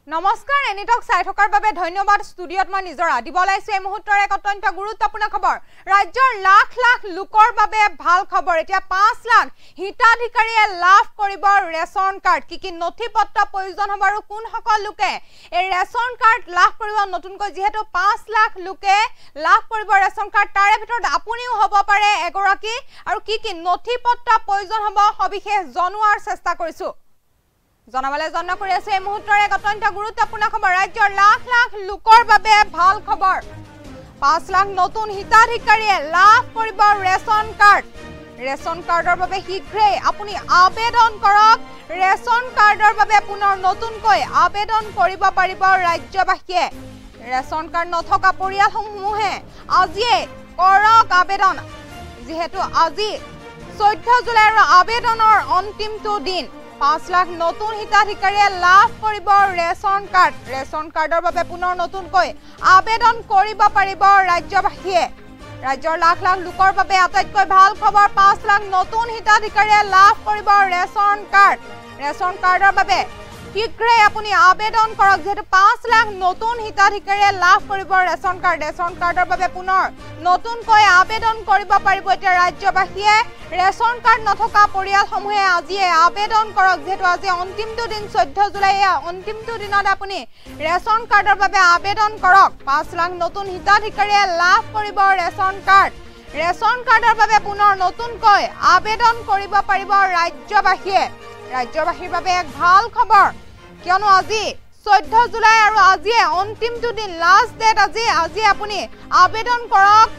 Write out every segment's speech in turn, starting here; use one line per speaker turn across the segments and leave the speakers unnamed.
নমস্কাৰ এনিটক চাই থকাৰ বাবে ধন্যবাদ ষ্টুডিঅত মই নিজৰা দিব লাইছো এই মুহূৰ্তৰ এক অত্যন্ত গুৰুত্বপূৰ্ণ খবৰ ৰাজ্যৰ লাখ লাখ লোকৰ বাবে ভাল খবৰ এতিয়া 5 লাখ হিতাধিকাৰীয়ে লাভ কৰিব ৰেচন কাৰ্ড কি নথিপত্ৰ প্ৰয়োজন হ'ব আৰু কোন সকল লোকে এই ৰেচন কাৰ্ড লাভ কৰিব নতুনকৈ যেহেতু 5 লাখ লোকে লাভ কৰিব ৰেচন কাৰ্ড তাৰে ভিতৰত আপুনিও হ'ব পাৰে এগৰাকী আৰু কি নথিপত্ৰ প্ৰয়োজন হ'ব সবিশেষ জনোৱাৰ চেষ্টা কৰিছো জনাবলে যত্ন কৰি আছে এই মুহূৰ্তৰ এক অত্যন্ত গুৰুত্বপূৰ্ণ খবৰ ৰাজ্যৰ লাখ লাখ লোকৰ বাবে ভাল খবৰ 5 লাখ নতুন হিতাধিকাৰীয়ে লাভ কৰিব ৰেচন কাৰ্ডৰ বাবে শীঘ্ৰেই আপুনি আবেদন কৰক ৰেচন কাৰ্ডৰ বাবে পুনৰ নতুনকৈ আবেদন কৰিব পাৰিব ৰাজ্যবাসীয়ে ৰেচন কাৰ্ড নথকা পৰিয়ালসমূহে আজিয়ে কৰক আবেদন যেহেতু আজি 14 জুলাইৰ আবেদনৰ অন্তিমটো দিন 5 লাখ নতুন হিতাধিকাৰীয়ে লাভ কৰিব ৰেচন কাৰ্ডৰ বাবে পুনৰ নতুনকৈ আবেদন কৰিব পাৰিব ৰাজ্যবাসীয়ে ৰাজ্যৰ লাখ লাখ লোকৰ বাবে আটাইতকৈ ভাল খবৰ 5 লাখ নতুন হিতাধিকাৰীয়ে লাভ কৰিব ৰেচন কাৰ্ডৰ বাবে শীঘ্ৰেই আপুনি আবেদন কৰক যেহেতু 5 লাখ নতুন হিতাধিকাৰীয়ে লাভ কৰিব ৰেচন কাৰ্ডৰ বাবে পুনৰ নতুনকৈ আবেদন কৰিব পাৰিব এতিয়া ৰাজ্যবাসীয়ে ৰেচন কাৰ্ড নথকা পৰিয়ালসমূহে আজিয়ে আবেদন কৰক যেহেতু আজি অন্তিমটো দিন 14 জুলাই অন্তিমটো দিনত আপুনি ৰেচন কাৰ্ডৰ বাবে আবেদন কৰক 5 লাখ নতুন হিতাধিকাৰীয়ে লাভ কৰিব ৰেচন কাৰ্ডৰ বাবে পুনৰ নতুনকৈ আবেদন কৰিব পাৰিব ৰাজ্যবাসীৰ বাবে এক ভাল খবৰ কিয়নো আজি 14 জুলাই আৰু আজিয়ে অন্তিমটো দিন লাষ্ট ডেট আজি আপুনি আবেদন কৰক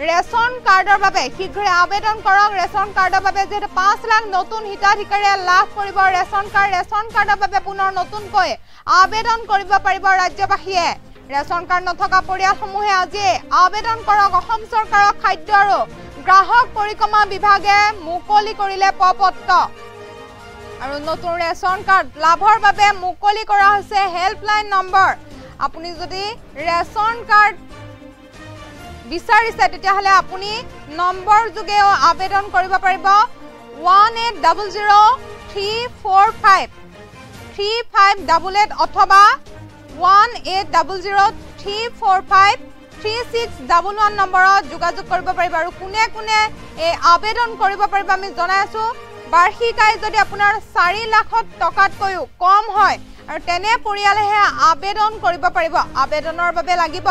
ৰেচন কাৰ্ডৰ বাবে শীঘ্ৰে আবেদন কৰক ৰেচন কাৰ্ডৰ বাবে যেহেতু 5 লাখ নতুন হিতাধিকাৰীয়ে লাভ কৰিব ৰেচন কাৰ্ডৰ বাবে পুনৰ নতুনকৈ আবেদন কৰিব পাৰিব ৰাজ্যবাসীয়ে ৰেচন কাৰ্ড নথকা পৰিয়ালসমূহে আজি আবেদন কৰক অসম চৰকাৰৰ খাদ্য আৰু গ্ৰাহক পৰিক্ৰমা বিভাগে মুকলি কৰিলে পত্ৰ আৰু নতুন ৰেচন কাৰ্ড লাভৰ বাবে মুকলি কৰা হৈছে হেল্পলাইন নম্বৰ আপুনি যদি ৰেচন কাৰ্ড বিচাৰিছে তেতিয়াহলে আপুনি নম্বৰ যোগেও আবেদন কৰিব পাৰিব 1800345388 অথবা 180034536611 নম্বৰত যোগাযোগ কৰিব পাৰিব আৰু কোনে এই আবেদন কৰিব পাৰিব আমি জনাই আছো বাৰ্ষিক আয় যদি আপোনাৰ 4 লাখ টকাতকৈও কম হয় আৰু তেনে পৰিয়ালেহে আবেদন কৰিব পাৰিব আবেদনৰ বাবে লাগিব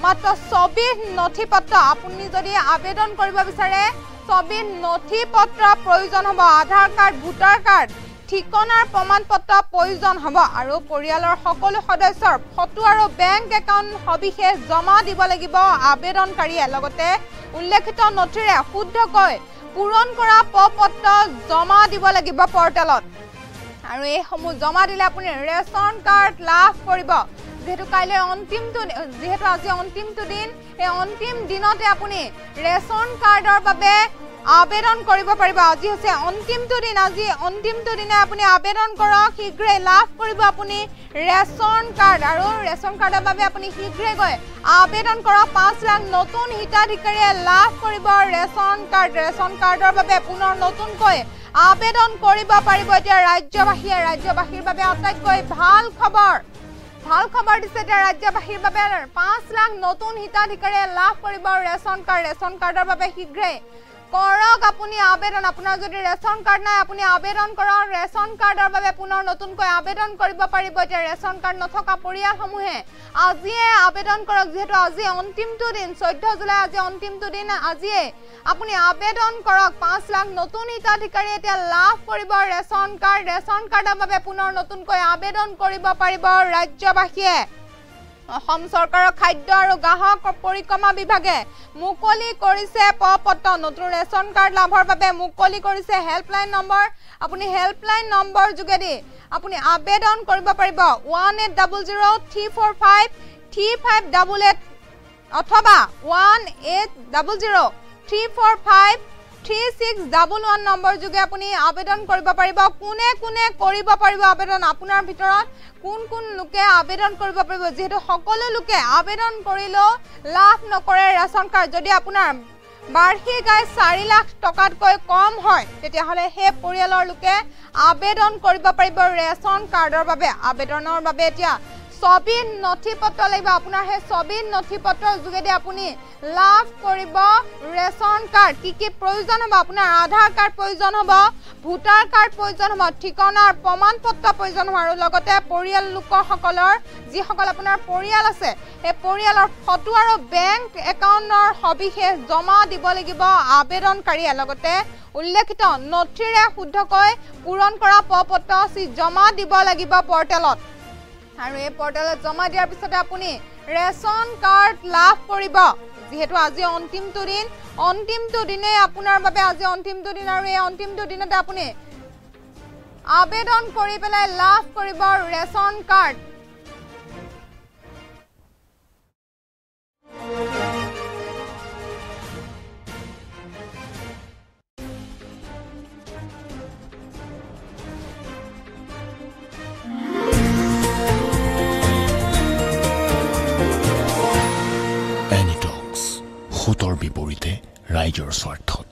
মাত্ৰ 24 নথিপত্ৰ আপুনি যদি আবেদন কৰিব বিচাৰে 24 নথিপত্ৰ প্ৰয়োজন হ'ব আধাৰ কাৰ্ড ভোটাৰ কাৰ্ড ঠিকনাৰ প্ৰমাণপত্ৰ প্ৰয়োজন হ'ব আৰু পৰিয়ালৰ সকলো সদস্যৰ ফটো আৰু বেংক একাউণ্ট সবিশেষ জমা দিব লাগিব আবেদনকাৰীয়ে লগতে উল্লেখিত নথিৰে শুদ্ধকৈ পূৰণ কৰা পত্ৰ জমা দিব লাগিব পৰ্টেলত আৰু এই সমূহ জমা দিলে আপুনি ৰেচন কাৰ্ড লাভ কৰিব যেহেতু কাইলৈ যেহেতু আজি অন্তিমটো দিন এই অন্তিম দিনতে আপুনি ৰেচন কাৰ্ডৰ বাবে আবেদন কৰিব পাৰিব আজি হৈছে অন্তিমটো দিনে আপুনি আবেদন কৰক শীঘ্ৰে লাভ কৰিব আপুনি ৰেচন কাৰ্ড আৰু ৰেচন কাৰ্ডৰ বাবে আপুনি শীঘ্ৰে গৈ আবেদন কৰক 5 লাখ নতুন হিতাধিকাৰীয়ে লাভ কৰিব ৰেচন কাৰ্ডৰ বাবে পুনৰ নতুনকৈ আবেদন কৰিব পাৰিব এতিয়া ৰাজ্যবাসীৰ বাবে আটাইতকৈ ভাল খবৰ দিছে এতিয়া ৰাজ্যবাসীৰ বাবে 5 লাখ নতুন হিতাধিকাৰীয়ে লাভ কৰিব ৰেচন কাৰ্ডৰ বাবে শীঘ্ৰে কৰক আপুনি আবেদন আপোনাৰ যদি ৰেচন কাৰ্ড নাই আপুনি আবেদন কৰক ৰেচন কাৰ্ডৰ বাবে পুনৰ নতুনকৈ আবেদন কৰিব পাৰিব এতিয়া ৰেচন কাৰ্ড নথকা পৰিয়ালসমূহে আজিয়ে আবেদন কৰক যেহেতু আজি অন্তিমটো দিন 14 জুলাই আজি অন্তিমটো দিন আজিয়ে আপুনি আবেদন কৰক 5 লাখ নতুন হিতাধিকাৰী এতিয়া লাভ কৰিব ৰেচন কাৰ্ডৰ বাবে পুনৰ নতুনকৈ আবেদন কৰিব পাৰিব ৰাজ্যবাসীয়ে অসম চৰকাৰৰ খাদ্য আৰু গ্ৰাহক পৰিক্ৰমা বিভাগে মুকলি কৰিছে পত্ৰ নতুন ৰেচন কাৰ্ড লাভৰ বাবে মুকলি কৰিছে হেল্পলাইন নম্বৰ আপুনি হেল্পলাইন নম্বৰ যোগেদি আপুনি আবেদন কৰিব পাৰিব 180034535888 অথবা 180034536611 নম্বৰ যোগে আপুনি আবেদন কৰিব পাৰিব কোনে কৰিব পাৰিব আবেদন আপোনাৰ ভিতৰত কোন লোকে আবেদন কৰিব পাৰিব যেহেতু সকলো লোকে আবেদন কৰিলেও লাভ নকৰে ৰেচন কাৰ্ড যদি আপোনাৰ বাৰ্ষিক আয় 4 লাখ টকাতকৈ কম হয় তেতিয়াহলে হে পৰিয়ালৰ লোকে আবেদন কৰিব পাৰিব ৰেচন কাৰ্ডৰ বাবে আবেদনৰ বাবে এতিয়া ছবি নথি পত্ৰ লাগিব আপোনাৰ সেই ছবি নথি পত্ৰৰ যোগেদি আপুনি লাভ কৰিব ৰেচন কাৰ্ড কি প্ৰয়োজন হ'ব আপোনাৰ আধাৰ কাৰ্ড প্ৰয়োজন হ'ব ভোটাৰ কাৰ্ড প্ৰয়োজন হ'ব ঠিকনাৰ প্ৰমাণ পত্ৰ প্ৰয়োজন হ'ব আৰু লগতে পৰিয়াল লোকসকলৰ যিসকল আপোনাৰ পৰিয়াল আছে এই পৰিয়ালৰ ফটো আৰু বেংক একাউণ্টৰ সবিশেষ জমা দিব লাগিব আবেদনকাৰীয়ে লগতে উল্লেখিত নথিৰে শুদ্ধকৈ পূৰণ কৰা পত্ৰ জমা দিব লাগিব পৰ্টেলত আৰু এই পৰ্টেলত জমা দিয়াৰ পিছতে আপুনি ৰেচন কাৰ্ড লাভ কৰিব যেহেতু আজি অন্তিমটো দিনে আপোনাৰ বাবে আজি অন্তিমটো দিন আৰু এই অন্তিমটো দিনতে আপুনি আবেদন কৰি পেলাই লাভ কৰিব ৰেচন কাৰ্ড
Anytalks, সুতৰ বিপৰীতে ৰাইজৰ স্বাৰ্থত